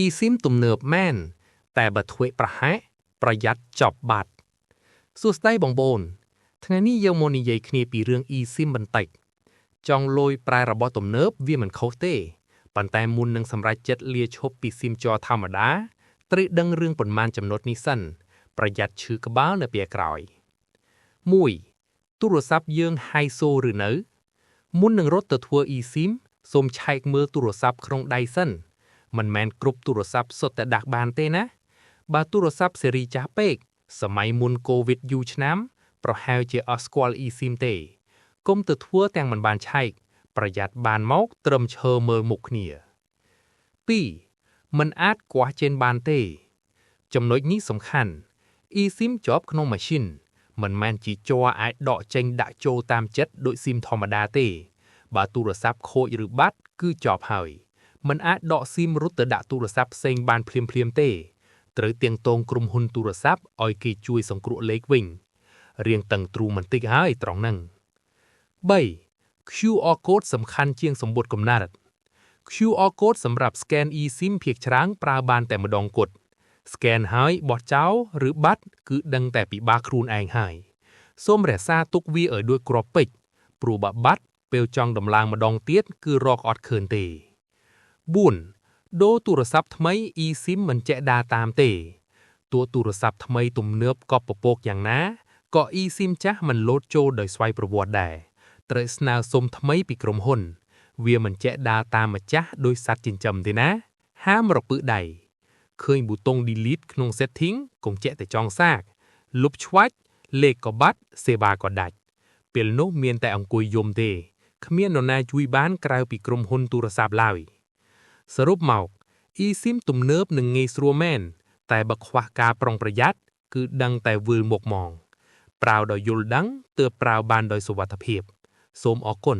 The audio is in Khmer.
eSIM ទំនើបមែនតែបើធ្វេសប្រហែសប្រយ័ត្នចប់បាត់សួស្តីបងប្អូនថ្ងៃនេះយើងមកនិយាយគ្នាពីរឿង eSIM បន្តិចចង់លុយប្រែរបស់ទំនើបវាមិនខុសទេប៉ុន្តែមុននឹងសម្រេចចិត្តលាឈប់ពី SIM ចរធម្មតាត្រូវដឹងរឿងប៉ុន្មានចំណុចនេះសិនប្រយ័ត្នឈឺក្បាលនៅពេលក្រោយ 1. ទូរស័ព្ទយើងហៃសូឬនៅមុននឹងរត់ទៅធ្វើ eSIM សូមឆែកមើលទូរស័ព្ទក្នុងដៃសិនមិនមែនគ្រប់ទូរស័ព្ទសុទ្ធតែដាក់បានទេណាបើទូរស័ព្ទស៊េរីចាស់ពេកសម័យមុនកូវីដយូរឆ្នាំប្រហែលជាអត់ស្គាល់ eSIM ទេកុំទៅធ្វើទាំងមិនបានឆែកប្រយ័ត្នបានមកត្រឹមឈើមើលមុខគ្នា 2. មិនអាចគាស់ចេញបានទេចំណុចនេះសំខាន់ eSIM ជាប់ក្នុងម៉ាស៊ីនមិនមែនជាជ័រអាចដកចេញដាក់ចូលតាមចិត្តដូច SIM ធម្មតាទេបើទូរស័ព្ទខូចឬបាត់គឺជាប់ហើយមិនអាចដក SIM រត់ទៅដាក់ទូរស័ព្ទផ្សេងបានភ្លាមៗទេត្រូវទាក់ទងក្រុមហ៊ុនទូរស័ព្ទឲ្យគេជួយសង្គ្រោះលេខវិញរៀងតឹងទ្រូងបន្តិចហើយត្រង់ហ្នឹង 3. QR code សំខាន់ជាងសម្បត្តិកំណត់ QR code សម្រាប់ scan eSIM ភាគច្រើនប្រើបានតែម្ដងគត់ scan ហើយបោះចោលឬបាត់គឺដឹងតែពិបាកខ្លួនឯងហើយសូមរក្សាទុកវាឲ្យដូចគ្រាប់ពេជ្រព្រោះបើបាត់ពេលចង់ដំឡើងម្ដងទៀតគឺរកអត់ឃើញទេ 4. ដូរទូរស័ព្ទថ្មី eSIM មិនចែកដាតាមទេតួទូរស័ព្ទថ្មីទំនើបក៏ពពកយ៉ាងណាក៏ eSIM ចាស់មិនលោតចូលដោយស្វ័យប្រវត្តិដែរត្រូវស្នើសុំថ្មីពីក្រុមហ៊ុនវាមិនចែកដាតាមម្ចាស់ដោយសត្វចិញ្ចឹមទេណាហាមរពឹសដៃឃើញប៊ូតុង delete ក្នុង setting កុំចាក់តែចង់សាកលុបឆ្វាច់លេខក៏បាត់សេវាក៏ដាច់ពេលនោះមានតែអង្គុយយំទេគ្មាននរណាជួយបានក្រៅពីក្រុមហ៊ុនទូរស័ព្ទឡើយសរុបមក eSIM ទំនើបនិងងាយស្រួលមែនតែបើខ្វះការប្រុងប្រយ័ត្នគឺដឹងតែវិលមុខហ្មងប្រើដោយយល់ដឹងទើបប្រើបានដោយសុវត្ថិភាពសូមអរគុណ